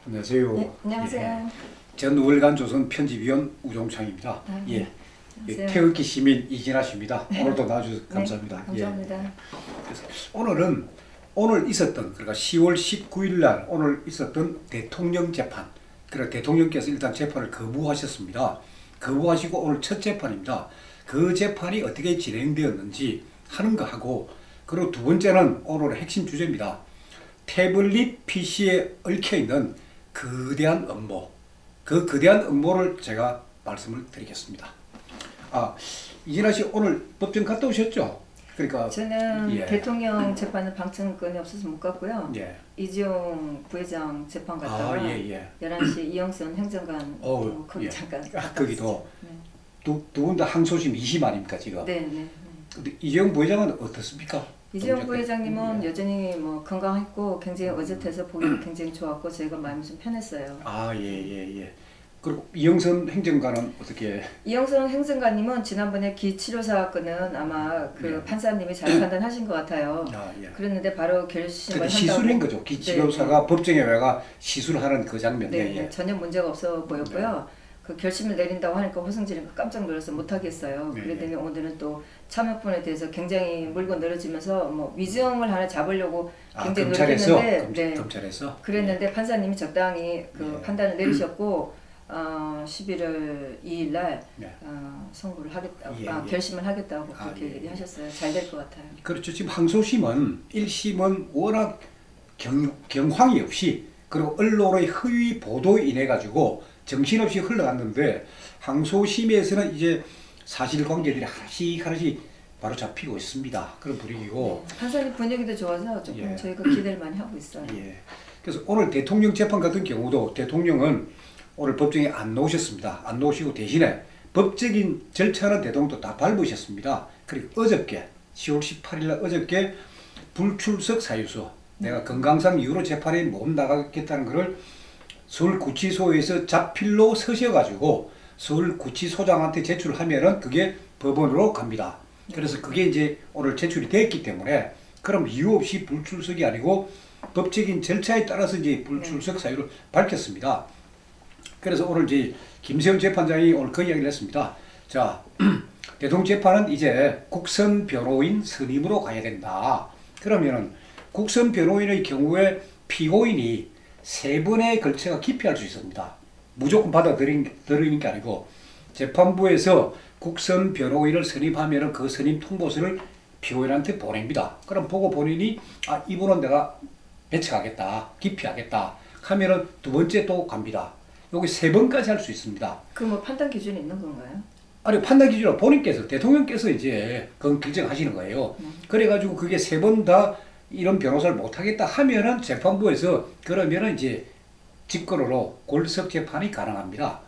안녕하세요. 네, 안녕하세요. 예. 전 우월간 조선 편집위원 우종창입니다. 예. 안녕하세요. 태극기 시민 이진아 씨입니다. 오늘도 나와주셔서 네, 감사합니다. 감사합니다. 예. 그래서 오늘 있었던, 그러니까 10월 19일 날 오늘 있었던 대통령 재판. 그러니까 대통령께서 일단 재판을 거부하셨습니다. 거부하시고 오늘 첫 재판입니다. 그 재판이 어떻게 진행되었는지 하는 거 하고, 그리고 두 번째는 오늘의 핵심 주제입니다. 태블릿 PC에 얽혀있는 거대한 음모, 그 거대한 음모를 제가 말씀을 드리겠습니다. 이진아 씨 오늘 법정 갔다 오셨죠? 그러니까 저는 예. 대통령 재판은 방청권이 없어서 못 갔고요. 예. 이재용 부회장 재판 갔다가 예. 11시 이영선 행정관 거기 예. 잠깐 거기도 네. 두 분 다 항소심 2심 아닙니까 지금? 네. 근데 이재용 부회장은 어떻습니까? 이재용 부회장님은 예. 여전히 뭐 건강했고 굉장히 어젓해서 보기 굉장히 좋았고 저희가 마음이 좀 편했어요. 예. 그리고 이영선 행정관은 어떻게? 이영선 행정관님은 지난번에 기치료사 건은 아마 그 예. 판사님이 잘 판단하신 것 같아요. 예. 그랬는데 바로 결심을 근데 한다고. 시술인 거죠. 기치료사가 법정에 와가 시술하는 그 장면. 네, 전혀 문제가 없어 보였고요. 그 결심을 내린다고 하니까 호승진이 깜짝 놀라서 못하겠어요. 네. 그러더니 오늘은 또 참여권에 대해서 굉장히 물고 늘어지면서 뭐 위증을 하나 잡으려고 굉장히 노력했는데, 검찰에서 그랬는데 판사님이 적당히 그 네. 판단을 내리셨고 11월 2일 날 네. 선고를 하겠다고 예. 결심을 하겠다고 그렇게 예. 얘기하셨어요. 잘 될 것 같아요. 그렇죠. 지금 항소심은 1심은 워낙 경황이 없이, 그리고 언론의 허위 보도에 인해 가지고 정신없이 흘러갔는데, 항소심에서는 이제 사실관계들이 하나씩 바로 잡히고 있습니다. 그런 분위기고. 네. 판사님 분위기도 좋아서 조금 예. 저희가 기대를 많이 하고 있어요. 예. 그래서 오늘 대통령 재판 같은 경우도 대통령은 오늘 법정에 안 나오셨습니다. 안 나오시고 대신에 법적인 절차는 대통령도 다 밟으셨습니다. 그리고 어저께 10월 18일 날 어저께 불출석 사유서, 내가 건강상 이유로 재판에 못 나가겠다는 것을 서울구치소에서 자필로 서셔가지고 서울구치소장한테 제출하면은 그게 법원으로 갑니다. 그래서 그게 이제 오늘 제출이 됐기 때문에, 그럼 이유 없이 불출석이 아니고 법적인 절차에 따라서 이제 불출석 사유를 밝혔습니다. 그래서 오늘 이제 김세훈 재판장이 오늘 그 이야기를 했습니다. 자, 대통령 재판은 이제 국선 변호인 선임으로 가야 된다. 그러면은 국선 변호인의 경우에 피고인이 3번에 걸쳐가 기피할 수 있습니다. 무조건 받아들이는 게 아니고, 재판부에서 국선 변호인을 선임하면 그 선임 통보서를 피고인한테 보냅니다. 그럼 보고 본인이 이분은 내가 배척하겠다, 기피하겠다 하면은 두 번째 또 갑니다. 여기 3번까지 할 수 있습니다. 그 뭐 판단 기준이 있는 건가요? 아니, 판단 기준은 본인께서, 대통령께서 이제 그건 결정하시는 거예요. 그래가지고 그게 3번 다 이런 변호사를 못하겠다 하면은 재판부에서 그러면은 이제 직권으로 골석 재판이 가능합니다.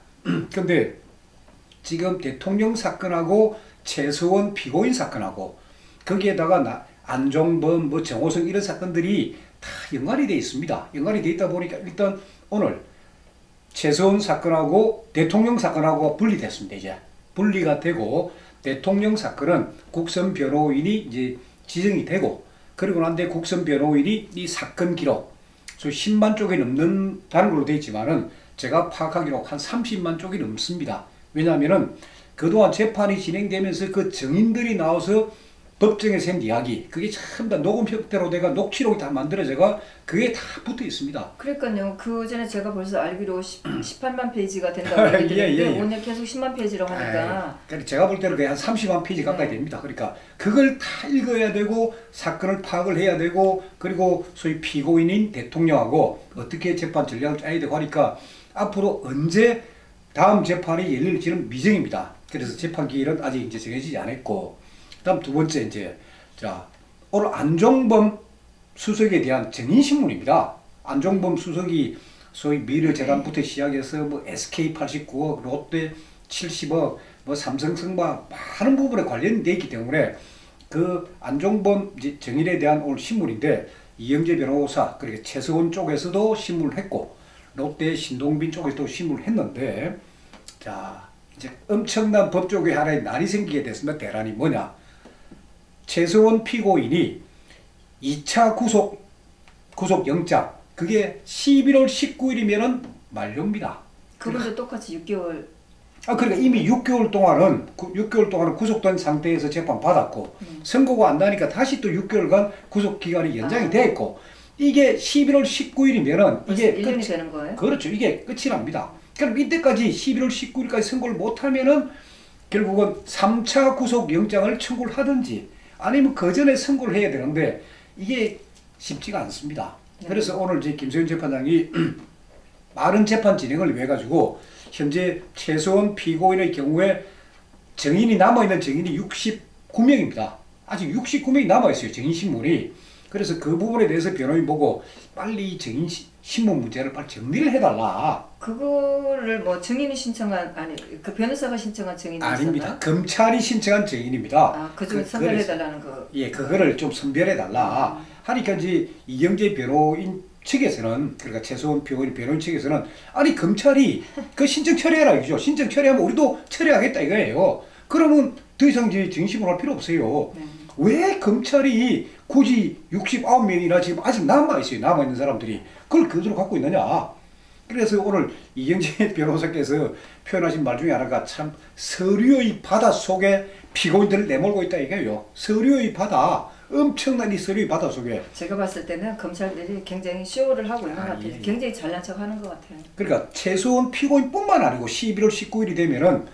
근데 지금 대통령 사건하고 최서원 피고인 사건하고 거기에다가 안종범, 뭐 정호성 이런 사건들이 다 연관이 되어 있습니다. 연관이 되어 있다 보니까 일단 오늘 최서원 사건하고 대통령 사건하고 분리됐습니다. 이제 분리가 되고, 대통령 사건은 국선 변호인이 이제 지정이 되고, 그리고 난데 국선 변호인이 이 사건 기록, 10만 쪽이 넘는다는 걸로 되어 있지만은 제가 파악하기로 한 30만 쪽이 넘습니다. 왜냐하면은 그동안 재판이 진행되면서 그 증인들이 나와서 법정에 센 이야기, 그게 전부 다 녹음 형태로 내가 녹취록이 다 만들어져가 그게 다 붙어 있습니다. 그러니까요. 그 전에 제가 벌써 알기로 18만 페이지가 된다고 얘기 들었는데 오늘 계속 10만 페이지라고 하니까. 그러니까 제가 볼 때는 거의 한 30만 페이지 가까이 됩니다. 그러니까 그걸 다 읽어야 되고 사건을 파악을 해야 되고, 그리고 소위 피고인인 대통령하고 어떻게 재판 전략을 짜야 되고 하니까 앞으로 언제 다음 재판이 열릴지는 미정입니다. 그래서 재판 기일은 아직 이제 정해지지 않았고, 다음 두 번째 이제 오늘 안종범 수석에 대한 증인신문입니다. 안종범 수석이 소위 미르재단부터 시작해서 뭐 SK 89억, 롯데 70억, 뭐 삼성성과 많은 부분에 관련되어 있기 때문에 그 안종범 증인에 대한 오늘 신문인데, 이영재 변호사 그리고 최서원 쪽에서도 신문을 했고 롯데 신동빈 쪽에서도 신문을 했는데, 자 이제 엄청난 법조계 하나의 난이 생기게 됐습니다. 대란이 뭐냐? 최서원 피고인이 2차 구속영장, 그게 11월 19일이면은 만료입니다. 그분도 똑같이 6개월. 그러니까 이미 6개월 동안은 6개월 동안은 구속된 상태에서 재판 받았고 선고가 안 나니까 다시 또 6개월간 구속 기간이 연장이 돼 있고 이게 11월 19일이면은 이게 1년이 되는 거예요? 그렇죠. 이게 끝이 납니다. 그럼 이때까지 11월 19일까지 선고를 못 하면은 결국은 3차 구속 영장을 청구를 하든지 아니면 그 전에 선고를 해야 되는데 이게 쉽지가 않습니다. 그래서 오늘 이제 김세윤 재판장이 빠른 재판 진행을 위해 가지고 현재 최소한 피고인의 경우에 증인이 남아있는 증인이 69명입니다. 아직 69명이 남아있어요. 증인 신문이. 그래서 그 부분에 대해서 변호인 보고 빨리 증인 신문 문제를 빨리 정리를 해달라. 그거를 뭐 증인이 신청한 그 변호사가 신청한 증인이 아닙니다. 있었나요? 검찰이 신청한 증인입니다. 그중에 선별해달라는 거. 예, 그거를 좀 선별해달라. 하니까 이제 이경재 변호인 측에서는 그러니까 최소한 피고인 변호인 측에서는 아니 검찰이 그 신청 처리해라 이거죠. 신청 처리하면 우리도 처리하겠다 이거예요. 그러면 더 이상 이제 증인신문 할 필요 없어요. 왜 검찰이 굳이 69명이나 지금 아직 남아있어요. 남아있는 사람들이. 그걸 그대로 갖고 있느냐. 그래서 오늘 이경재 변호사께서 표현하신 말 중에 하나가 참 서류의 바다 속에 피고인들을 내몰고 있다 이거예요. 서류의 바다. 엄청난 이 서류의 바다 속에. 제가 봤을 때는 검찰들이 굉장히 쇼를 하고 있는 것 같아요. 예. 굉장히 잘난 척 하는 것 같아요. 그러니까 최소한 피고인뿐만 아니고 11월 19일이 되면은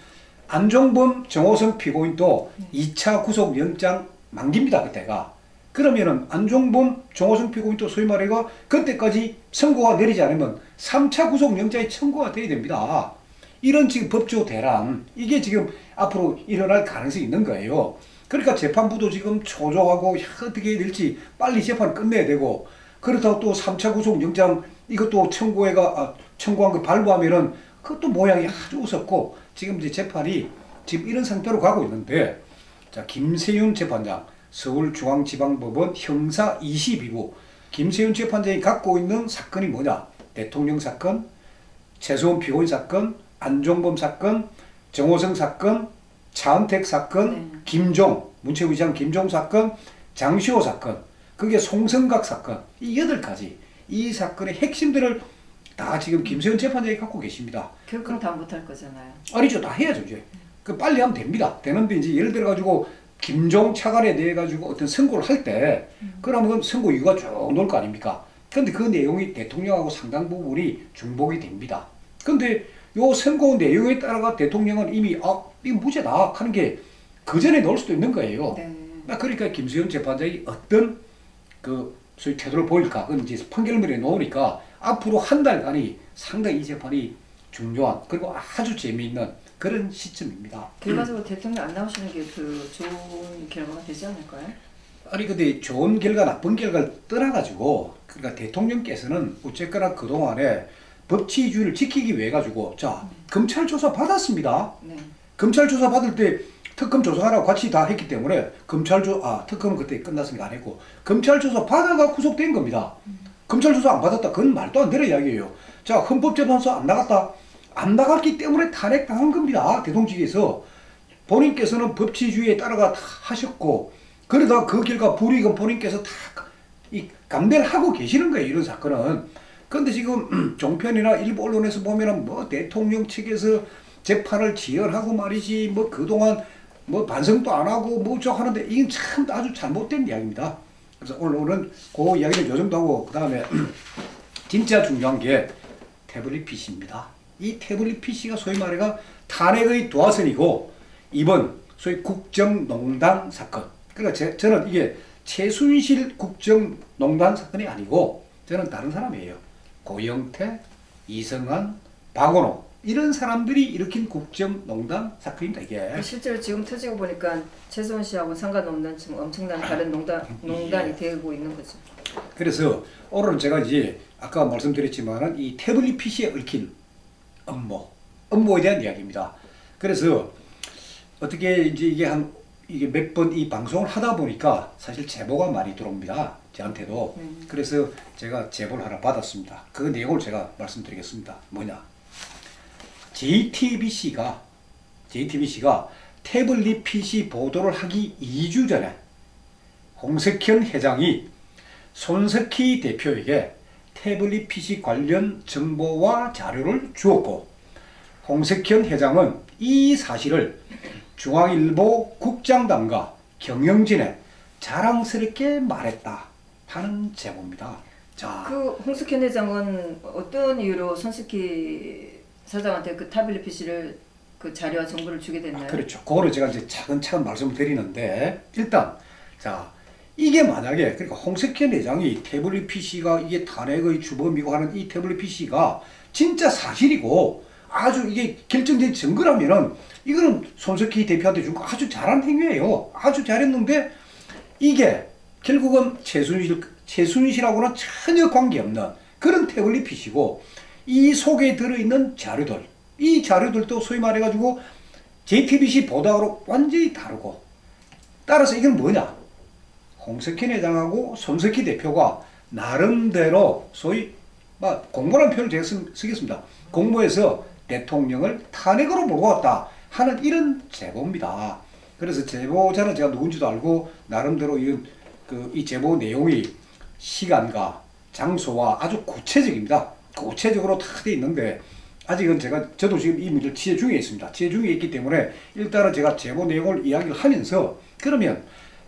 안종범, 정호성 피고인도 2차 구속영장 만기입니다. 그때가. 그러면은 안종범, 정호성 피고인도 소위 말해가 그때까지 선고가 내리지 않으면 3차 구속영장이 청구가 돼야 됩니다. 이런 지금 법조 대란 이게 지금 앞으로 일어날 가능성이 있는 거예요. 그러니까 재판부도 지금 초조하고 어떻게 해야 될지 빨리 재판을 끝내야 되고 그렇다고 또 3차 구속영장 이것도 청구한 거 발부하면은 그것도 모양이 아주 우습고 지금 이제 재판이 지금 이런 상태로 가고 있는데 자 김세윤 재판장 서울중앙지방법원 형사 22부 김세윤 재판장이 갖고 있는 사건이 뭐냐 대통령 사건, 최소한 피고인 사건, 안종범 사건, 정호성 사건, 차은택 사건, 김종, 문체부시장 김종 사건, 장시호 사건, 그게 송성각 사건, 이 8가지. 이 사건의 핵심들을 다 지금 김세윤 재판장이 갖고 계십니다. 결국은 다 못할 거잖아요. 아니죠. 다 해야죠, 이제. 그 빨리 하면 됩니다. 되는데 이제 예를 들어가지고 김종 차관에 대해 가지고 어떤 선고를 할 때, 그러면 선고 이유가 쭉 나올 거 아닙니까? 근데 그 내용이 대통령하고 상당 부분이 중복이 됩니다. 근데 요 선고 내용에 따라가 대통령은 이미 이거 무죄다 하는 게 그 전에 넣을 수도 있는 거예요. 그러니까 김수현 재판장이 어떤 그 소위 태도를 보일까? 그건 이제 판결문에 놓으니까 앞으로 한 달간이 상당히 이 재판이 중요한 그리고 아주 재미있는 그런 시점입니다. 결과적으로 대통령 안 나오시는 게 그 좋은 결과가 되지 않을까요? 아니 근데 좋은 결과 나쁜 결과를 떠나가지고 그러니까 대통령께서는 어쨌거나 그동안에 법치주의를 지키기 위해 가지고 자 검찰 조사 받았습니다. 검찰 조사 받을 때 특검 조사하라고 같이 다 했기 때문에 특검은 그때 끝났으니까 안 했고 검찰 조사 받아가 구속된 겁니다. 검찰 조사 안 받았다 그건 말도 안 되는 이야기예요. 자 헌법재판소 안 나갔다 안 나갔기 때문에 탄핵당한 겁니다. 대통령직에서 본인께서는 법치주의에 따라가 다 하셨고 그러다 그 결과 불이익은 본인께서 다 감내를 하고 계시는 거예요. 이런 사건은. 그런데 지금 종편이나 일부 언론에서 보면은 뭐 대통령 측에서 재판을 지연하고 말이지 뭐 그동안 뭐 반성도 안 하고 뭐저 하는데 이건 참 아주 잘못된 이야기입니다. 그래서 오늘은 그 이야기를 요 정도 하고 그 다음에 진짜 중요한 게 태블릿 PC입니다. 이 태블릿 PC가 소위 말해가 탄핵의 도화선이고 이번 소위 국정농단 사건. 그러니까 저는 이게 최순실 국정농단 사건이 아니고 저는 다른 사람이에요. 고영태, 이성한, 박원호 이런 사람들이 일으킨 국정농단 사건입니다. 이게 실제로 지금 터지고 보니까 최소한 씨하고 상관없는 지금 엄청난 다른 농단이 되고 있는 거죠. 그래서 오늘은 제가 이제 아까 말씀드렸지만은 이 태블릿 PC에 얽힌 업무에 대한 이야기입니다. 그래서 어떻게 이제 이게 몇 번 이 방송을 하다 보니까 사실 제보가 많이 들어옵니다. 저한테도. 그래서 제가 제보를 하나 받았습니다. 그 내용을 제가 말씀드리겠습니다. 뭐냐? JTBC가 태블릿 PC 보도를 하기 2주 전에 홍석현 회장이 손석희 대표에게 태블릿 PC 관련 정보와 자료를 주었고 홍석현 회장은 이 사실을 중앙일보 국장단과 경영진에 자랑스럽게 말했다 하는 제보입니다. 자, 그 홍석현 회장은 어떤 이유로 손석희 사장한테 그 태블릿 PC를 그 자료와 정보를 주게 됐나요? 그렇죠. 그거를 제가 이제 차근차근 말씀을 드리는데 일단 자 이게 만약에 그러니까 홍석현 회장이 태블릿 PC가 이게 탄핵의 주범이고 하는 이 태블릿 PC가 진짜 사실이고 아주 이게 결정적인 증거라면은 이거는 손석희 대표한테 준 거 아주 잘한 행위예요. 아주 잘했는데 이게 결국은 최순실하고는 전혀 관계없는 그런 태블릿 PC고 이 속에 들어있는 자료들 이 자료들도 소위 말해가지고 JTBC 보도하고 완전히 다르고 따라서 이건 뭐냐 홍석현 회장하고 손석희 대표가 나름대로 소위 공모라는 표현을 제가 쓰겠습니다. 공모해서 대통령을 탄핵으로 몰고 왔다 하는 이런 제보입니다. 그래서 제보자는 제가 누군지도 알고 나름대로 이 제보 내용이 시간과 장소와 아주 구체적입니다. 구체적으로 다 돼 있는데 아직은 저도 지금 이 문제를 취재 중에 있습니다. 취재 중에 있기 때문에 일단은 제가 제보 내용을 이야기를 하면서 그러면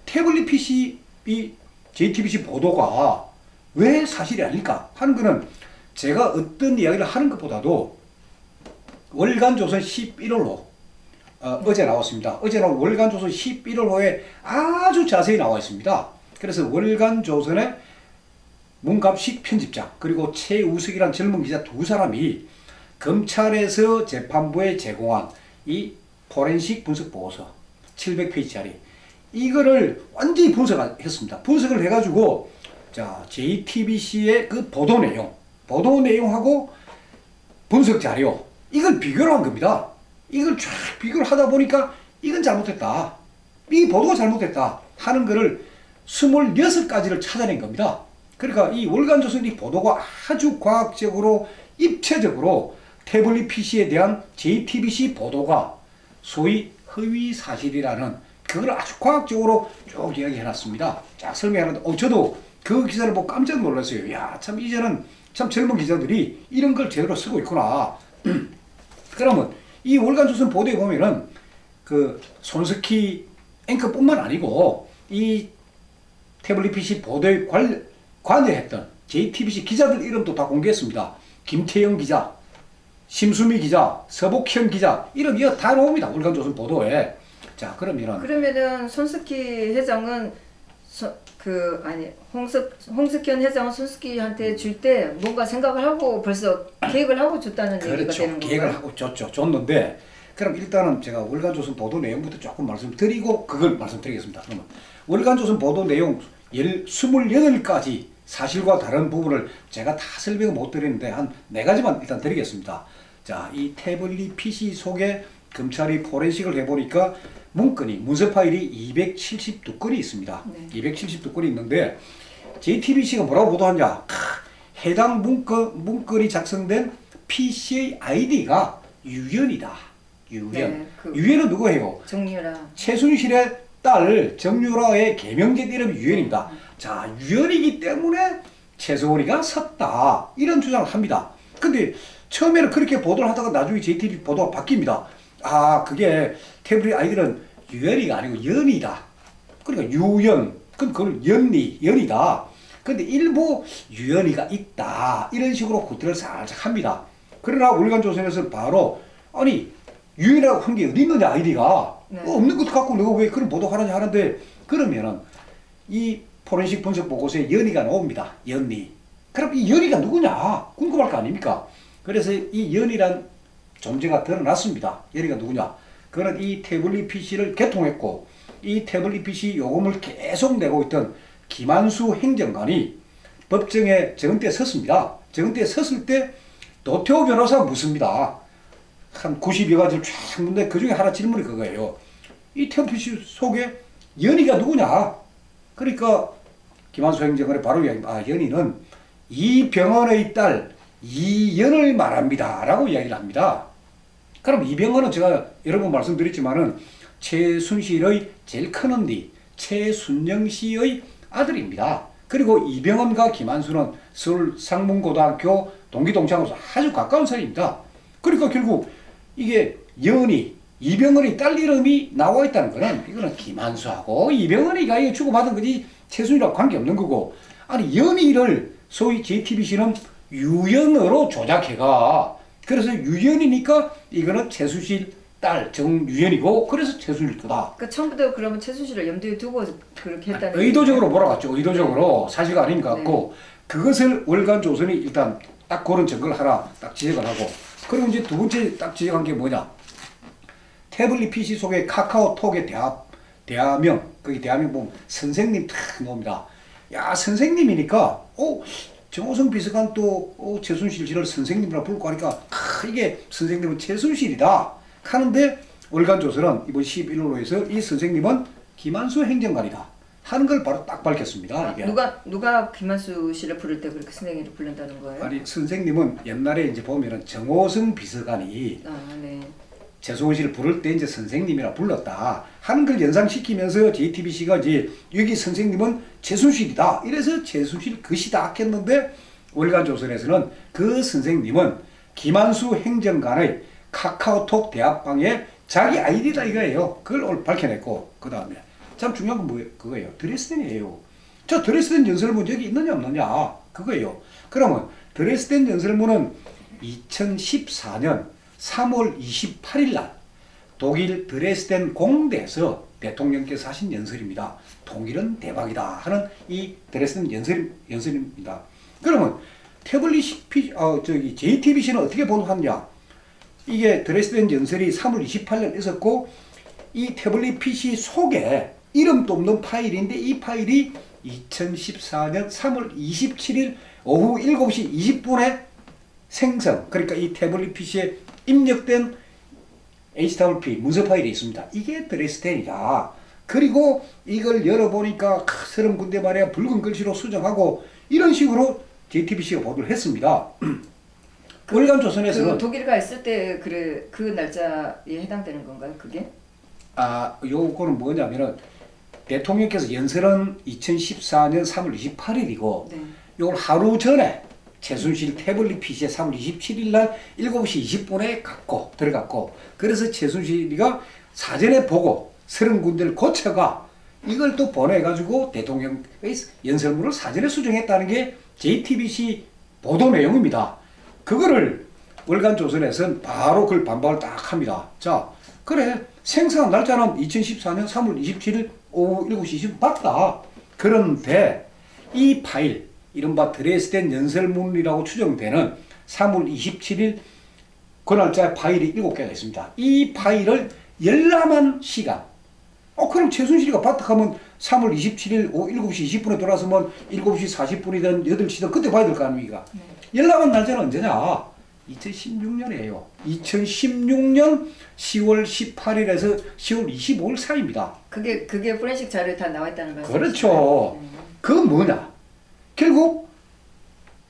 태블릿 PC 이 JTBC 보도가 왜 사실이 아닐까 하는 거는 제가 어떤 이야기를 하는 것보다도 월간조선 11월호 어제 나왔습니다. 어제 나온 월간조선 11월호에 아주 자세히 나와 있습니다. 그래서 월간조선의 문갑식 편집장 그리고 최우석이라는 젊은 기자 두 사람이 검찰에서 재판부에 제공한 이 포렌식 분석 보고서 700페이지짜리 이거를 완전히 분석했습니다. 분석을 해가지고 자 JTBC의 그 보도 내용하고 분석 자료 이걸 비교를 한 겁니다. 이걸 쫙 비교를 하다 보니까 이건 잘못됐다. 이 보도가 잘못됐다 하는 거를 26가지를 찾아낸 겁니다. 그러니까 이 월간조선 이 보도가 아주 과학적으로 입체적으로 태블릿 PC에 대한 JTBC 보도가 소위 허위 사실이라는 그걸 아주 과학적으로 쭉 이야기해놨습니다. 자 설명하는데 저도 그 기사를 보고 깜짝 놀랐어요. 야 참 이제는 참 젊은 기자들이 이런 걸 제대로 쓰고 있구나. 그러면 이 월간조선 보도에 보면은 그 손석희 앵커뿐만 아니고 이 태블릿 PC 보도에 관여했던 JTBC 기자들 이름도 다 공개했습니다. 김태영 기자, 심수미 기자, 서복현 기자 이름 이거 다 나옵니다. 월간조선 보도에. 자 그러면은 손석희 회장은 홍석현 회장은 손석희한테 줄 때 뭔가 생각을 하고 벌써 계획을 하고 줬다는 얘기가 되는 건가요? 계획을 하고 줬는데 그럼 일단은 제가 월간조선 보도 내용부터 조금 말씀드리고 그걸 말씀드리겠습니다. 그러면 월간조선 보도 내용 28가지 사실과 다른 부분을 제가 다 설명을 못 드리는데 한 4가지만 일단 드리겠습니다. 자, 이 태블릿 PC 속에 검찰이 포렌식을 해보니까 문서 파일이 272건이 있습니다. 네. 272건이 있는데 JTBC가 뭐라고 보도하냐? 해당 문건이 작성된 PC의 아이디가 유연이다. 유연. 네, 유연은 누구예요? 정유라. 최순실의 딸 정유라의 개명된 이름이 유연입니다. 자, 유연이기 때문에 최소원이가 섰다. 이런 주장을 합니다. 근데 처음에는 그렇게 보도를 하다가 나중에 JTBC 보도가 바뀝니다. 아, 그게 태블릿 아이들은 유연이가 아니고 연이다. 그러니까 유연, 그걸 연이다. 근데 일부 유연이가 있다. 이런 식으로 구태를 살짝 합니다. 그러나 월간조선에서 바로 아니 유연이라고 한 게 어디 있느냐 아이디가 네. 없는 것도 갖고 내가 왜 그런 보도하느냐 하는데 그러면은 이 포렌식 분석 보고서에 연이가 나옵니다. 연이. 그럼 이 연이가 누구냐? 궁금할 거 아닙니까? 그래서 이 연이란 존재가 드러났습니다. 연이가 누구냐? 그는 이 태블릿 PC를 개통했고 이 태블릿 PC 요금을 계속 내고 있던 김한수 행정관이 법정에 정은대에 섰습니다. 정은대에 섰을 때 노태우 변호사가 묻습니다. 한 90여 가지를 쫙 묻는데 그 중에 하나 질문이 그거예요. 이 태블릿 PC 속에 연이가 누구냐? 그러니까 김한수 행정관이 바로 연이는 이병헌의 딸 이연을 말합니다. 라고 이야기를 합니다. 그럼 이병헌은 제가 여러 번 말씀드렸지만은 최순실의 제일 큰 언니 최순영 씨의 아들입니다. 그리고 이병헌과 김한수는 서울 상문고등학교 동기동창으로서 아주 가까운 사이입니다. 그러니까 결국 이게 연이 이병헌의 딸 이름이 나와 있다는 거는 이거는 김한수하고 이병헌이가 이거 주고받은 거지 최순실하고 관계없는 거고, 아니 연이를 소위 JTBC는 유연으로 조작해가, 그래서 유연이니까 이거는 최순실 딸 정유연이고 그래서 최순실 거다. 그러니까 처음부터 그러면 최순실을 염두에 두고 그렇게 했다는 의도적으로 몰아갔죠. 의도적으로. 사실가 아닌 것 같고, 그것을 월간조선이 일단 딱 그런 증거를 하나 딱 지적을 하고, 그리고 이제 두 번째 딱 지적한 게 뭐냐, 태블릿 PC 속에 카카오톡의 대화명, 거기 대화명 보면 선생님 탁 나옵니다. 야, 선생님이니까 정호성 비서관 또 최순실 씨를 선생님이라 부르고 하니까 이게 선생님은 최순실이다 하는데, 월간조선은 이번 11호로에서 이 선생님은 김한수 행정관이다 하는 걸 바로 딱 밝혔습니다. 이게. 누가 김한수 씨를 부를 때 그렇게 선생님을 부른다는 거예요? 아니, 선생님은 옛날에 이제 보면은 정호성 비서관이 네. 최순실을 부를 때 이제 선생님이라 불렀다 하는 걸 연상시키면서 JTBC가 이제 여기 선생님은 최순실이다 이래서 최순실 것이다 했는데, 월간조선에서는 그 선생님은 김한수 행정관의 카카오톡 대화방에 자기 아이디다 이거예요. 그걸 오늘 밝혀냈고, 그 다음에 참 중요한 건 뭐예요? 그거예요. 드레스덴이에요. 저 드레스덴 연설문 여기 있느냐 없느냐 그거예요. 그러면 드레스덴 연설문은 2014년 3월 28일 날 독일 드레스덴 공대에서 대통령께서 하신 연설입니다. 통일은 대박이다 하는 이 드레스덴 연설입니다. 그러면 JTBC는 어떻게 보도하느냐? 이게 드레스덴 연설이 3월 28일 있었고, 이 태블릿 PC 속에 이름도 없는 파일인데, 이 파일이 2014년 3월 27일 오후 7시 20분에 생성, 그러니까 이 태블릿 PC에 입력된 HWP 문서 파일이 있습니다. 이게 드레스덴이다. 그리고 이걸 열어보니까 서른 군데 말이야 붉은 글씨로 수정하고 이런 식으로 JTBC가 보도를 했습니다. 월간조선에서는 독일 가 있을 때 그 날짜에 해당되는 건가요? 그게? 요거는 뭐냐면은 대통령께서 연설은 2014년 3월 28일이고 요걸 하루 전에 최순실 태블릿 PC에 3월 27일 날 7시 20분에 들어갔고, 그래서 최순실이가 사전에 보고 30군데를 고쳐가 이걸 또 보내가지고 대통령의 연설문을 사전에 수정했다는 게 JTBC 보도 내용입니다. 그거를 월간조선에서는 바로 그걸 반박을 딱 합니다. 자, 그래 생성한 날짜는 2014년 3월 27일 오후 7시 20분 맞다. 그런데 이 파일, 이른바 드레스덴 연설문이라고 추정되는 3월 27일 그 날짜에 파일이 7개가 있습니다. 이 파일을 열람한 시간, 그럼 최순실이가 바닥하면 3월 27일 오후 7시 20분에 돌아서면 7시 40분이든 8시든 그때 봐야 될 거 아닙니까? 열람한 날짜는 언제냐? 2016년이에요. 2016년 10월 18일에서 10월 25일 사이입니다. 그게 포렌식 자료에 다 나와 있다는 말씀이시죠? 그렇죠. 그건 뭐냐? 결국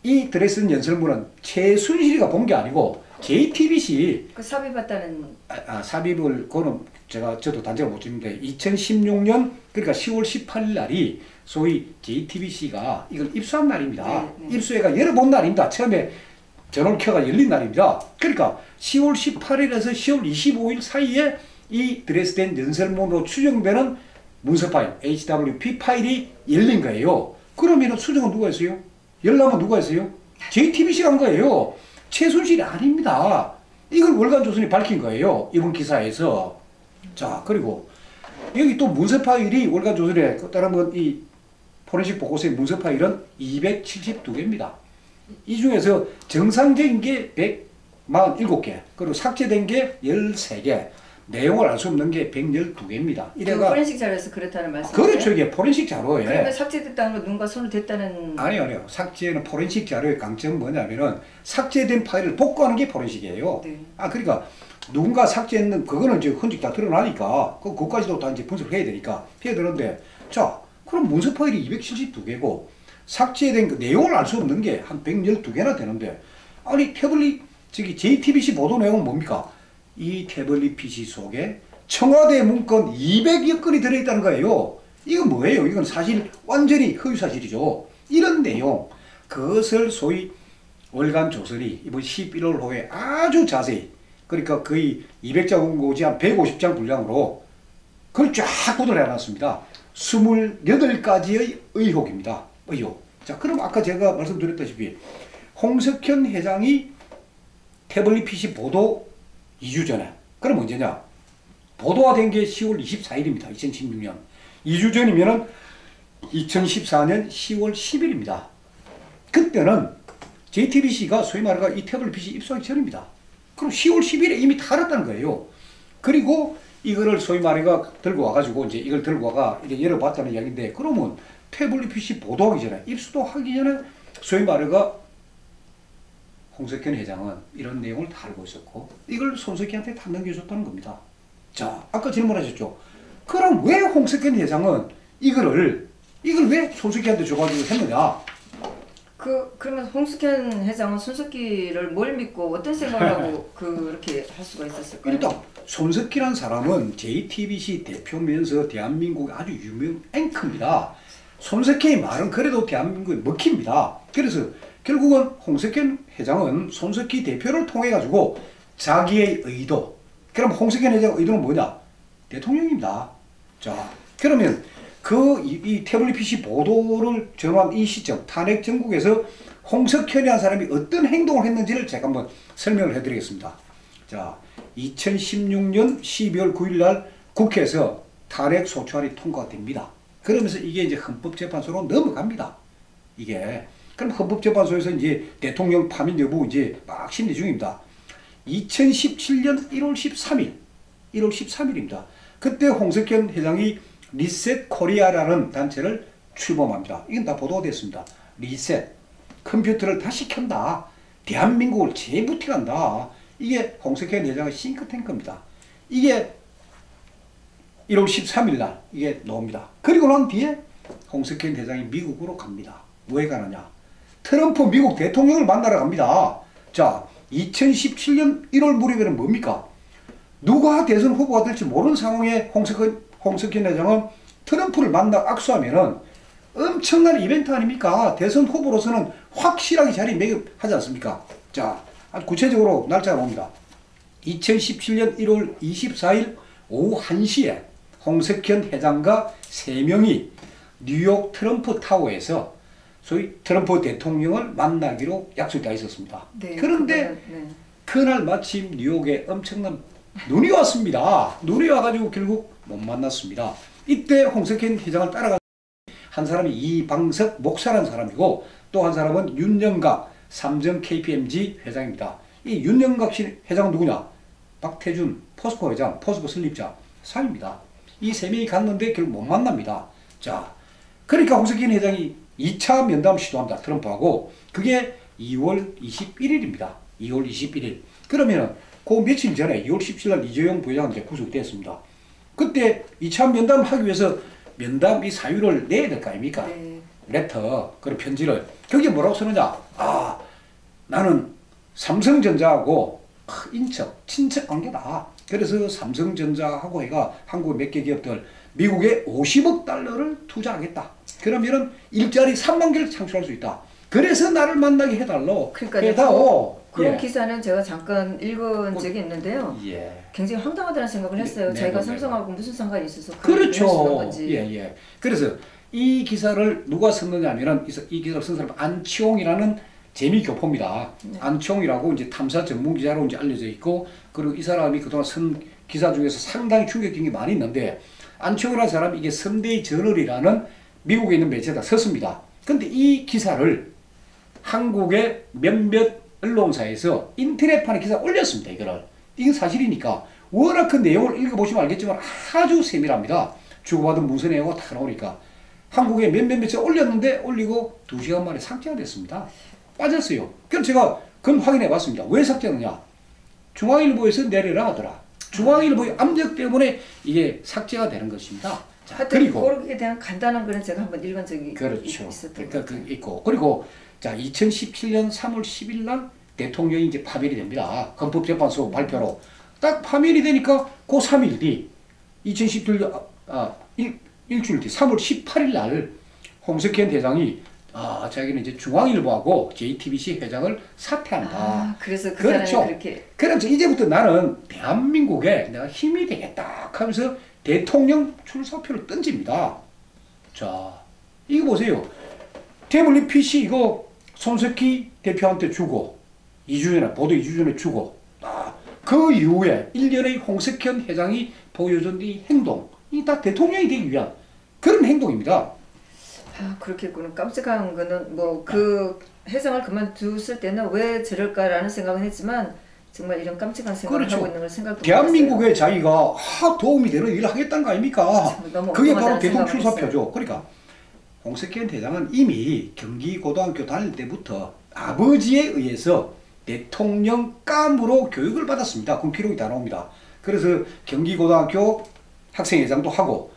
이 드레스덴 연설문은 최순실이가 본 게 아니고 JTBC 그 삽입했다는 삽입을 그거는 저도 단정을 못 짓는데 2016년 그러니까 10월 18일 날이 소위 JTBC가 이걸 입수한 날입니다. 입수해가 열어본 날입니다. 처음에 전월켜가 열린 날입니다. 그러니까 10월 18일에서 10월 25일 사이에 이 드레스덴 연설문으로 추정되는 문서 파일 HWP 파일이 열린 거예요. 그러면 수정은 누가 했어요? 열람은 누가 했어요? JTBC가 한 거예요. 최순실이 아닙니다. 이걸 월간조선이 밝힌 거예요. 이번 기사에서. 자, 그리고 여기 또 문서 파일이 월간조선에 따르면 이 포렌식 보고서의 문서 파일은 272개입니다. 이 중에서 정상적인 게 147개, 그리고 삭제된 게 13개, 내용을 알 수 없는 게 112개입니다. 이래가 포렌식 자료에서 그렇다는 말씀이세요? 그렇죠. 이게 포렌식 자료에. 그러면 삭제됐다는 건 누군가 손을 댔다는... 아니요. 삭제는 포렌식 자료의 강점은 뭐냐면은 삭제된 파일을 복구하는 게 포렌식이에요. 네. 그러니까 누군가 삭제했는 그거는 이제 흔적 다 드러나니까 그것까지도 다 이제 분석을 해야 되니까 해야 되는데, 자, 그럼 문서 파일이 272개고 삭제된 그 내용을 알 수 없는 게 한 112개나 되는데, 아니 JTBC 보도 내용은 뭡니까? 이 태블릿 PC 속에 청와대 문건 200여 건이 들어있다는 거예요. 이건 뭐예요? 이건 사실 완전히 허위사실이죠. 이런 내용, 그것을 소위 월간 조서리 이번 11월 호에 아주 자세히, 그러니까 거의 200장 원고지 한 150장 분량으로 그걸 쫙 보도를 해놨습니다. 28가지의 의혹입니다. 의혹. 자, 그럼 아까 제가 말씀드렸다시피 홍석현 회장이 태블릿 PC 보도 2주 전에, 그럼 언제냐? 보도가 된 게 10월 24일입니다. 2016년. 2주 전이면은 2014년 10월 10일입니다. 그때는 JTBC가 소위 말해가 이 태블릿 PC 입수하기 전입니다. 그럼 10월 10일에 이미 다 알았다는 거예요. 그리고 이거를 소위 말해가 들고 와가지고 이제 이걸 들고 와가 이제 열어봤다는 이야기인데, 그러면 태블릿 PC 보도하기 전에, 입수도 하기 전에 소위 말해가 홍석현 회장은 이런 내용을 다 알고 있었고 이걸 손석희한테 다 넘겨줬다는 겁니다. 자, 아까 질문하셨죠. 그럼 왜 홍석현 회장은 이걸 왜 손석희한테 줘가지고 했느냐? 그러면 홍석현 회장은 손석희를 뭘 믿고 어떤 생각을 하고 그렇게 할 수가 있었을까요? 일단 손석희라는 사람은 JTBC 대표면서 대한민국의 아주 유명 앵커입니다. 손석희의 말은 그래도 대한민국에 먹힙니다. 그래서 결국은 홍석현 회장은 손석희 대표를 통해 가지고 자기의 의도, 그럼 홍석현 회장의 의도는 뭐냐? 대통령입니다. 자, 그러면 이 태블릿 PC 보도를 전후한 이 시점, 탄핵 전국에서 홍석현이라는 사람이 어떤 행동을 했는지를 제가 한번 설명을 해드리겠습니다. 자, 2016년 12월 9일 날 국회에서 탄핵 소추안이 통과됩니다. 그러면서 이게 이제 헌법재판소로 넘어갑니다. 이게. 그럼 헌법재판소에서 이제 대통령 파면 여부 이제 막 심리 중입니다. 2017년 1월 13일입니다. 그때 홍석현 회장이 리셋 코리아라는 단체를 출범합니다. 이건 다 보도가 됐습니다. 리셋, 컴퓨터를 다시 켠다, 대한민국을 재부팅한다. 이게 홍석현 회장의 싱크탱크입니다. 이게 1월 13일 날 이게 나옵니다. 그리고 난 뒤에 홍석현 회장이 미국으로 갑니다. 왜 가느냐? 트럼프 미국 대통령을 만나러 갑니다. 자, 2017년 1월 무렵에는 뭡니까? 누가 대선 후보가 될지 모르는 상황에 홍석현 회장은 트럼프를 만나 악수하면은 엄청난 이벤트 아닙니까? 대선 후보로서는 확실하게 자리 매입하지 않습니까? 자, 아주 구체적으로 날짜가 나옵니다. 2017년 1월 24일 오후 1시에 홍석현 회장과 3명이 뉴욕 트럼프 타워에서 소위 트럼프 대통령을 만나기로 약속되어 있었습니다. 네, 그런데 그날 마침 뉴욕에 엄청난 눈이 왔습니다. 눈이 와가지고 결국 못 만났습니다. 이때 홍석현 회장을 따라간 한 사람이 이방석 목사라는 사람이고, 또 한 사람은 윤영각 삼성 KPMG 회장입니다. 이 윤영각 회장은 누구냐? 박태준 포스코 회장, 포스코 설립자 사입니다. 이 세 명이 갔는데 결국 못 만납니다. 자, 그러니까 홍석현 회장이 2차 면담 시도합니다. 트럼프하고. 그게 2월 21일입니다. 2월 21일. 그러면은 그 며칠 전에 2월 17일 날 이재용 부회장은 이제 구속됐습니다. 그때 2차 면담하기 위해서 면담 이 사유를 내야 될 거 아닙니까? 네. 레터, 그리고 편지를. 거기에 뭐라고 쓰느냐? 아, 나는 삼성전자하고 친척 관계다. 그래서 삼성전자하고 해가 한국 몇 개 기업들 미국에 50억 달러를 투자하겠다. 그러면은 일자리 3만 개를 창출할 수 있다. 그래서 나를 만나게 해달라. 그러니까 그 기사는 제가 잠깐 읽은 적이 있는데요. 굉장히 황당하다는 생각을 했어요. 자기가 삼성하고 무슨 상관이 있어서 그렇죠. 그래서 이 기사를 누가 썼느냐면은 이 기사를 쓴 사람 안치홍이라는 재미교포입니다. 안치홍이라고 이제 탐사 전문 기자로 이제 알려져 있고, 그리고 이 사람이 그동안 쓴 기사 중에서 상당히 충격적인 게 많이 있는데, 안치홍이라는 사람이 이게 선데이 저널이라는 미국에 있는 매체에다 썼습니다. 근데 이 기사를 한국의 몇몇 언론사에서 인터넷판에 기사 올렸습니다. 이건 사실이니까. 워낙 그 내용을 읽어보시면 알겠지만 아주 세밀합니다. 주고받은 문서 내용이 다 나오니까. 한국에 몇몇 매체 올렸는데 올리고 2시간 만에 삭제가 됐습니다. 빠졌어요. 그래서 제가 그건 확인해 봤습니다. 왜 삭제하느냐? 중앙일보에서 내려라 하더라. 중앙일보의 압력 때문에 이게 삭제가 되는 것입니다. 자, 그리고 거기에 대한 간단한 거는 제가 한번 읽은 적이 있었던 것 같아요. 있고, 그리고 자 2017년 3월 10일 날 대통령이 이제 파면이 됩니다. 헌법재판소 발표로 딱 파면이 되니까 그 3일 뒤 2017년 일주일 뒤 3월 18일 날 홍석현 회장이 자기는 이제 중앙일보하고 JTBC 회장을 사퇴한다. 그래서 그 그렇죠. 사람이 그렇게. 그래서 이제부터 나는 대한민국에 내가 힘이 되겠다 하면서 대통령 출사표를 던집니다. 자, 이거 보세요. 태블릿 PC 이거 손석희 대표한테 주고 2주 전에 보도 2주 전에 주고 그 이후에 1년의 홍석현 회장이 보여준 이 행동 이 다 대통령이 되기 위한 그런 행동입니다. 그렇겠구나. 깜찍한 거는 뭐 그 회장을 그만두었을 때는 왜 저럴까라는 생각은 했지만 정말 이런 깜찍한 생각을 그렇죠. 하고 있는 걸 생각도 대한민국에 자기가 도움이 되는 일을 하겠다는 거 아닙니까? 그게 바로 대통령 출사표죠. 그러니까 홍석현 회장은 이미 경기고등학교 다닐 때부터 아버지에 의해서 대통령감으로 교육을 받았습니다. 그럼 기록이 다 나옵니다. 그래서 경기고등학교 학생회장도 하고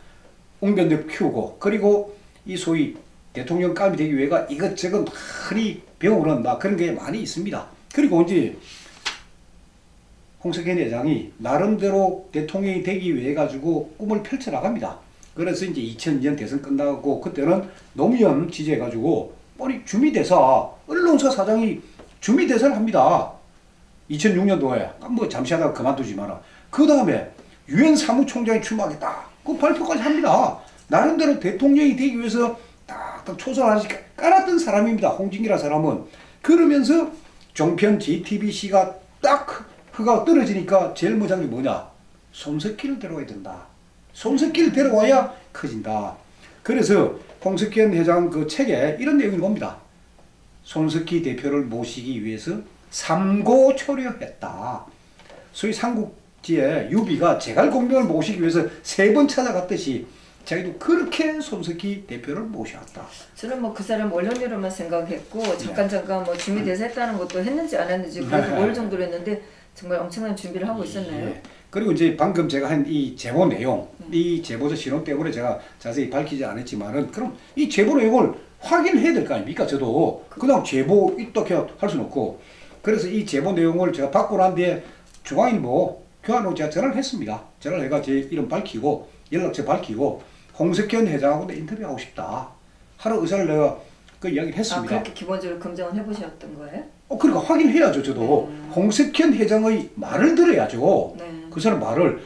웅변대 키우고 그리고 이 소위 대통령감이 되기 위해가 이것저것 많이 배우는다 그런 게 많이 있습니다. 그리고 이제 홍석현 회장이 나름대로 대통령이 되기 위해 가지고 꿈을 펼쳐 나갑니다. 그래서 이제 2002년 대선 끝나고 그때는 노무현 지지해 가지고 아니 주미대사 언론사 사장이 주미대사를 합니다. 2006년도에 뭐 잠시 하다가 그만두지 마라. 그 다음에 유엔 사무총장이 출마하겠다. 그 발표까지 합니다. 나름대로 대통령이 되기 위해서 딱 초선하지 깔았던 사람입니다. 홍진기라 사람은. 그러면서 종편 JTBC가 딱 흐가 떨어지니까 제일 먼저 한 게 뭐냐. 손석희를 데려와야 된다. 손석희를 데려와야 커진다. 그래서 홍석현 회장 그 책에 이런 내용이 봅니다. 손석희 대표를 모시기 위해서 삼고초려했다. 소위 삼국지에 유비가 제갈공명을 모시기 위해서 3번 찾아갔듯이 자기도 그렇게 손석희 대표를 모셔왔다. 저는 뭐 그 사람 언론으로만 생각했고 잠깐 뭐 준비 대사 했다는 것도 했는지 안 했는지 그래도 모를 정도로 했는데 정말 엄청난 준비를 하고 있었나요? 그리고 이제 방금 제가 한 이 제보 내용, 이 제보자 신원 때문에 제가 자세히 밝히지 않았지만은 그럼 이 제보 내용을 확인해야 될 거 아닙니까? 저도 그냥 제보 이렇게 할 수는 없고 그래서 이 제보 내용을 제가 받고 난 뒤에 중앙일보 교환으로 제가 전화를 했습니다. 전화를 해가 제 이름 밝히고 연락처 밝히고 홍석현 회장하고 내 인터뷰하고 싶다. 하루 의사를 내가 그 이야기를 했습니다. 그렇게 기본적으로 검증을 해보셨던 거예요? 그러니까 확인해야죠. 저도 홍석현 회장의 말을 들어야죠. 네. 그 사람 말을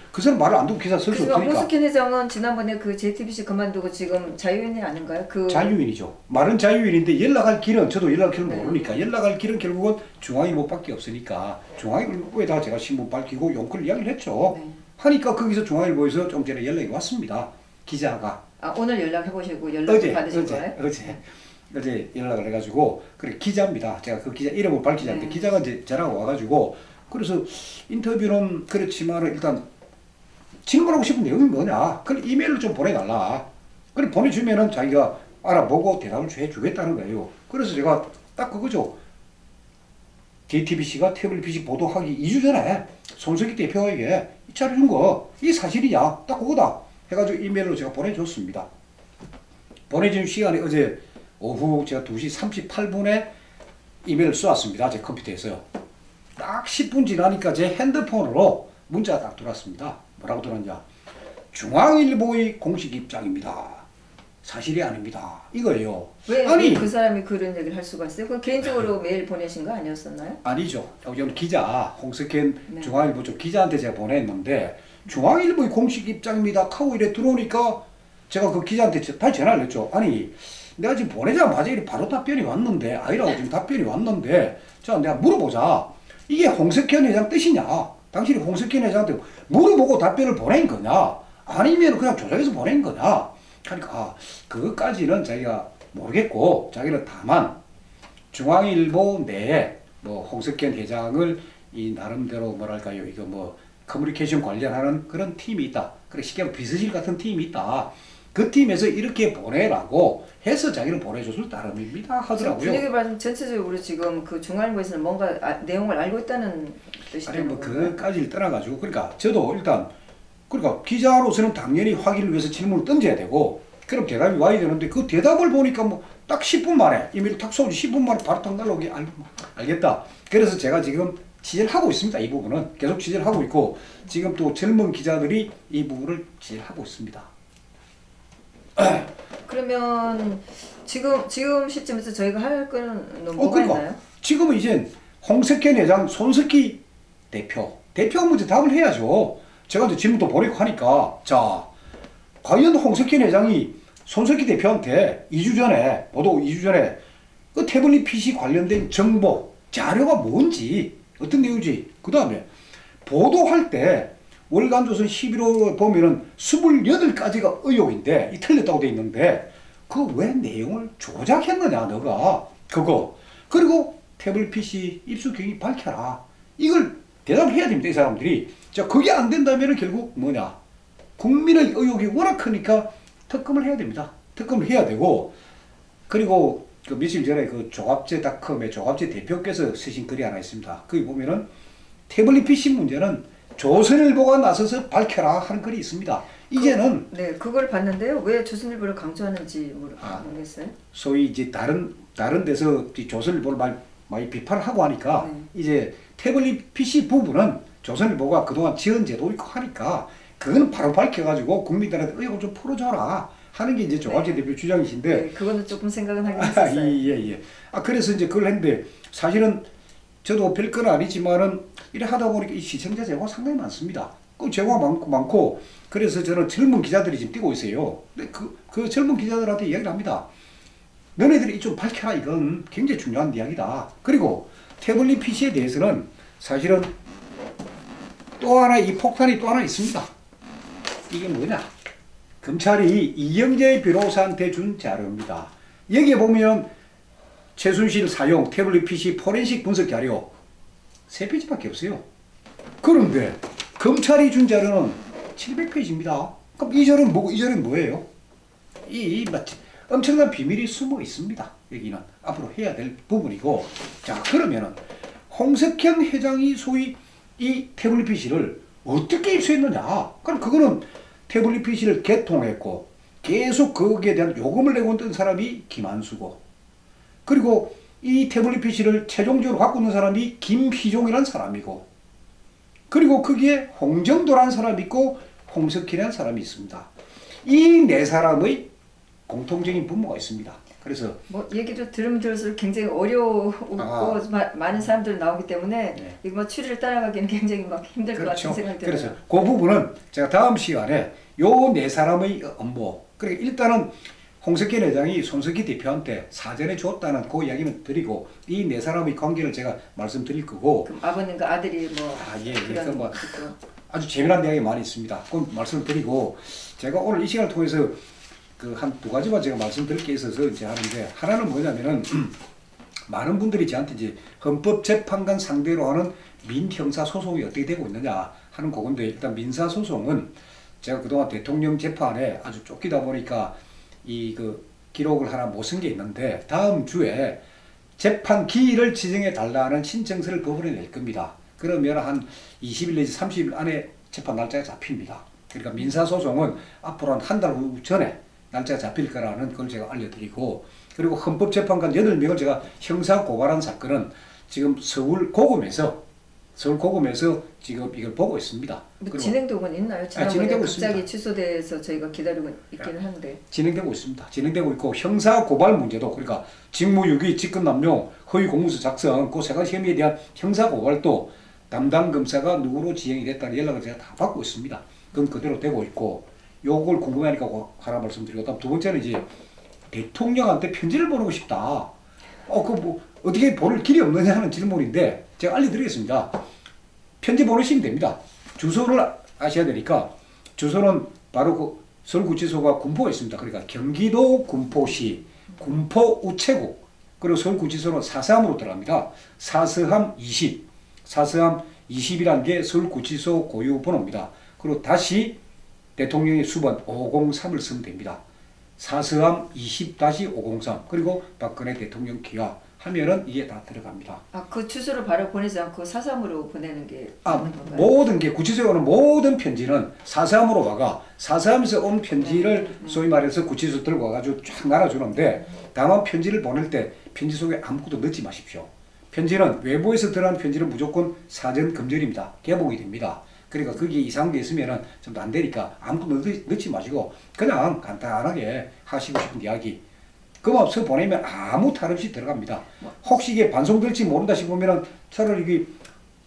안 듣고 기사 쓸 수 없으니까. 홍석현 회장은 지난번에 그 JTBC 그만두고 지금 자유인이 아닌가요? 자유인이죠. 말은 자유인인데 연락할 길은 저도 연락할 길을 네. 모르니까 연락할 길은 결국은 중앙일보밖에 없으니까 중앙일보에다 제가 신문 밝히고 용건을 이야기를 했죠. 네. 하니까 거기서 중앙일보에서 좀 전에 연락이 왔습니다. 기자가. 오늘 연락해보시고 연락 받으신 거예요? 어제 연락을 해가지고 그래 기자입니다. 제가 그 기자 이름을 밝히지 않는데 기자가 이제 전화가 와가지고 그래서 인터뷰는 그렇지만 일단 질문하고 싶은 내용이 뭐냐? 그걸 이메일로 좀 보내달라. 그래 보내주면은 자기가 알아보고 대답을 해주겠다는 거예요. 그래서 제가 딱 그거죠. JTBC가 태블릿 PC 보도하기 2주 전에 손석희 대표에게 차려준 거 이게 사실이냐? 딱 그거다. 해가지고 이메일로 제가 보내줬습니다. 보내준 시간이 어제 오후 제가 2시 38분에 이메일을 쏘았습니다. 제 컴퓨터에서요. 딱 10분 지나니까 제 핸드폰으로 문자가 딱 들어왔습니다. 뭐라고 들었냐. 중앙일보의 공식 입장입니다. 사실이 아닙니다. 이거예요. 왜 그 사람이 그런 얘기를 할 수가 있어요? 그 개인적으로 메일 보내신 거 아니었었나요? 아니죠. 여기 기자, 홍석현 중앙일보 쪽 기자한테 제가 보냈는데 중앙일보의 공식 입장입니다. 하고 이래 들어오니까 제가 그 기자한테 다시 전화를 했죠. 아니 내가 지금 보내자마자 이렇게 바로 답변이 왔는데 아니라고 지금 답변이 왔는데 자 내가 물어보자. 이게 홍석현 회장 뜻이냐? 당신이 홍석현 회장한테 물어보고 답변을 보낸 거냐? 아니면 그냥 조작해서 보낸 거냐? 하니까 그것까지는 자기가 모르겠고 자기는 다만 중앙일보 내에 뭐 홍석현 회장을 이 나름대로 뭐랄까요 이거 뭐 커뮤니케이션 관련하는 그런 팀이 있다. 그래 쉽게 말하면 비서실 같은 팀이 있다. 그 팀에서 이렇게 보내라고 해서 자기는 보내줬을 따름입니다 하더라고요. 분위기 말씀 전체적으로 지금 그 중앙일보에서는 뭔가 내용을 알고 있다는 뜻이죠. 아니 뭐 그까지를 떠나가지고 그러니까 저도 일단 그러니까 기자로서는 당연히 확인을 위해서 질문을 던져야 되고 그럼 대답이 와야 되는데 그 대답을 보니까 뭐 딱 10분 만에 이메일 탁 쏘지 10분 만에 바로 탁 날라오게 알겠다. 그래서 제가 지금 취재를 하고 있습니다. 이 부분은 계속 취재를 하고 있고 지금 또 젊은 기자들이 이 부분을 취재를 하고 있습니다. 그러면 지금 시점에서 저희가 할 거는 뭐가 그러니까 있나요? 지금은 이제 홍석현 회장, 손석희 대표가 먼저 답을 해야죠. 제가 이제 질문도 보내고 하니까 자 과연 홍석현 회장이 손석희 대표한테 2주 전에 보도 2주 전에 그 태블릿 PC 관련된 정보 자료가 뭔지 어떤 내용인지 그 다음에 보도할 때 월간조선 11호 보면은 28가지가 의혹인데 이 틀렸다고 돼 있는데 그 왜 내용을 조작했느냐 너가 그거 그리고 태블릿 PC 입수 경위 밝혀라 이걸 대답해야 됩니다 이 사람들이. 자 그게 안 된다면은 결국 뭐냐 국민의 의혹이 워낙 크니까 특검을 해야 됩니다. 특검을 해야 되고 그리고 그 며칠 전에 그 조갑제닷컴의 조갑제 대표께서 쓰신 글이 하나 있습니다. 거기 보면은 태블릿 PC 문제는 조선일보가 나서서 밝혀라 하는 글이 있습니다. 이제는 네 그걸 봤는데요. 왜 조선일보를 강조하는지 모르겠어요. 소위 이제 다른 데서 이 조선일보를 많이 비판을 하고 하니까 이제 태블릿 PC 부분은 조선일보가 그동안 지은 제도 있고 하니까 그거는 바로 밝혀가지고 국민들한테 의혹을 좀 풀어줘라 하는 게 이제 조갑제 대표 주장이신데 네, 그거는 조금 생각은 하긴 했었어요. 예. 그래서 이제 그걸 했는데 사실은 저도 별건 아니지만은 이래 하다 보니까 이 시청자 제보가 상당히 많습니다. 그 제보가 많고 그래서 저는 젊은 기자들이 지금 뛰고 있어요. 근데 그 젊은 기자들한테 이야기를 합니다. 너네들이 좀 밝혀라 이건 굉장히 중요한 이야기다. 그리고 태블릿 PC에 대해서는 사실은 또 하나 이 폭탄이 또 하나 있습니다. 이게 뭐냐? 검찰이 이영재 변호사한테 준 자료입니다. 여기에 보면 최순실 사용 태블릿 PC 포렌식 분석 자료 3페이지밖에 없어요. 그런데 검찰이 준 자료는 700페이지입니다. 그럼 이 자료는 뭐고 이 자료는 뭐예요? 이 엄청난 비밀이 숨어 있습니다. 여기는 앞으로 해야 될 부분이고 자 그러면은 홍석현 회장이 소위 이 태블릿 PC를 어떻게 입수했느냐? 그럼 그거는 태블릿 PC를 개통했고 계속 거기에 대한 요금을 내고 있던 사람이 김한수고 그리고 이 태블릿 PC를 최종적으로 갖고 있는 사람이 김희종이라는 사람이고 그리고 거기에 홍정도라는 사람이 있고 홍석희라는 사람이 있습니다. 이 네 사람의 공통적인 분모가 있습니다. 그래서 뭐 얘기를 들으면 들을수록 굉장히 어려웠고 많은 사람들 나오기 때문에 이거 뭐 추리를 따라가기는 굉장히 막 힘들 것 같은 생각이 들어요. 그래서 그 부분은 제가 다음 시간에 요 네 사람의 업무 그러니까 일단은 홍석현 회장이 손석희 대표한테 사전에 줬다는 그 이야기는 드리고 이 네 사람의 관계를 제가 말씀드릴 거고 그럼 아버님과 아들이 뭐 그런 뭐 아주 재미난 이야기 많이 있습니다. 그 말씀을 드리고 제가 오늘 이 시간을 통해서 그 한 두 가지만 제가 말씀드릴 게 있어서 이제 하는데 하나는 뭐냐면은 많은 분들이 저한테 이제 헌법재판관 상대로 하는 민형사 소송이 어떻게 되고 있느냐 하는 그건데 일단 민사 소송은 제가 그동안 대통령 재판에 아주 쫓기다 보니까 이 그 기록을 하나 못 쓴 게 있는데 다음 주에 재판 기일을 지정해 달라는 신청서를 법원에 낼 겁니다. 그러면 한 20일 내지 30일 안에 재판 날짜가 잡힙니다. 그러니까 민사소송은 앞으로 한 달 후 전에 날짜가 잡힐 거라는 걸 제가 알려드리고 그리고 헌법재판관 8명을 제가 형사 고발한 사건은 지금 서울 고검에서 지금 이걸 보고 있습니다. 뭐 진행되고는 있나요? 진행되고 갑자기 있습니다. 취소돼서 저희가 기다리고 있기는 한데 진행되고 있습니다. 진행되고 있고 형사 고발 문제도 그러니까 직무유기, 직권남용, 허위 공문서 작성 그 세 가지 혐의에 대한 형사 고발도 담당 검사가 누구로 지정이 됐다는 연락을 제가 다 받고 있습니다. 그건 그대로 되고 있고 요걸 궁금해하니까 하나 말씀드리고 다음 두 번째는 이제 대통령한테 편지를 보내고 싶다. 그 뭐 어떻게 보낼 길이 없느냐 하는 질문인데 제가 알려드리겠습니다. 편지 보내시면 됩니다. 주소를 아셔야 되니까 주소는 바로 그 서울구치소가 군포에 있습니다. 그러니까 경기도 군포시 군포 우체국 그리고 서울구치소는 사서함으로 들어갑니다. 사서함 20 사서함 20이라는 게 서울구치소 고유 번호입니다. 그리고 다시 대통령의 수번 503을 쓰면 됩니다. 사서함 20-503 그리고 박근혜 대통령 기하 하면은 이게 다 들어갑니다. 그 주소를 바로 보내지 않고 사서함으로 보내는 게 맞는 건가요? 모든 게 구치소에 오는 모든 편지는 사서함으로 와가 사서함에서 온 편지를 소위 말해서 구치소 들고 와가지고 쫙 날아주는데 다만 편지를 보낼 때 편지 속에 아무것도 넣지 마십시오. 편지는 외부에서 들어간 편지는 무조건 사전 검열입니다. 개봉이 됩니다. 그러니까 거기에 이상한 게 있으면은 좀 안 되니까 아무것도 넣지 마시고 그냥 간단하게 하시고 싶은 이야기 그만 보내면 아무 탈 없이 들어갑니다. 혹시 이게 반송될지 모른다 싶으면 차라리 이게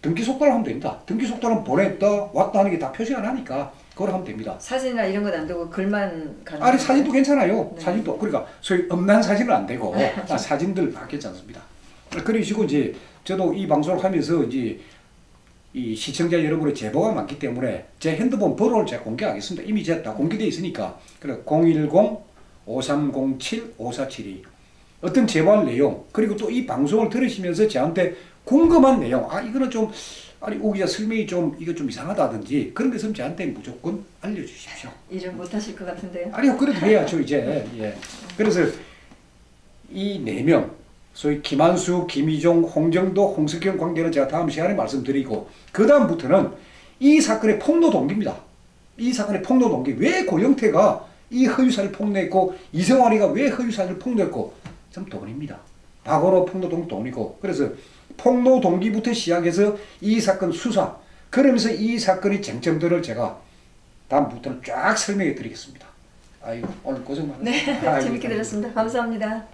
등기 속도를 하면 됩니다. 등기 속도는 보냈다 왔다 하는 게 다 표시가 나니까 그걸 하면 됩니다. 사진이나 이런 건 안 되고 글만 가능. 아니 사진도 괜찮아요. 네. 사진도 그러니까 소위 음란 사진은 안 되고 사진들 다 괜찮습니다. 그러시고 이제 저도 이 방송을 하면서 이제 이 시청자 여러분의 제보가 많기 때문에 제 핸드폰 번호를 제가 공개하겠습니다. 이미 제가 다 공개되어 있으니까. 그래 010-5307-5472 어떤 제보한 내용 그리고 또 이 방송을 들으시면서 저한테 궁금한 내용 이거는 좀 아니 오 기자 설명이 좀 이거 좀 이상하다든지 그런 것은 저한테 무조건 알려주십시오. 일을 못 하실 것 같은데요. 아니요 그래도 해야죠 이제. 예. 그래서 이 4명 소위 김한수, 김희종, 홍정도, 홍석현 관계는 제가 다음 시간에 말씀드리고 그 다음부터는 이 사건의 폭로 동기입니다. 이 사건의 폭로 동기 왜 고영태가 이 허위사를 폭로했고 이성환이가 왜 허위사를 폭로했고 좀 돈입니다. 박원호 폭로 동기 돈이고 그래서 폭로 동기부터 시작해서 이 사건 수사 그러면서 이 사건의 쟁점들을 제가 다음부터는 쫙 설명해 드리겠습니다. 아이고 오늘 고생 많으셨습니다. 네, 재밌게 들었습니다. 감사합니다.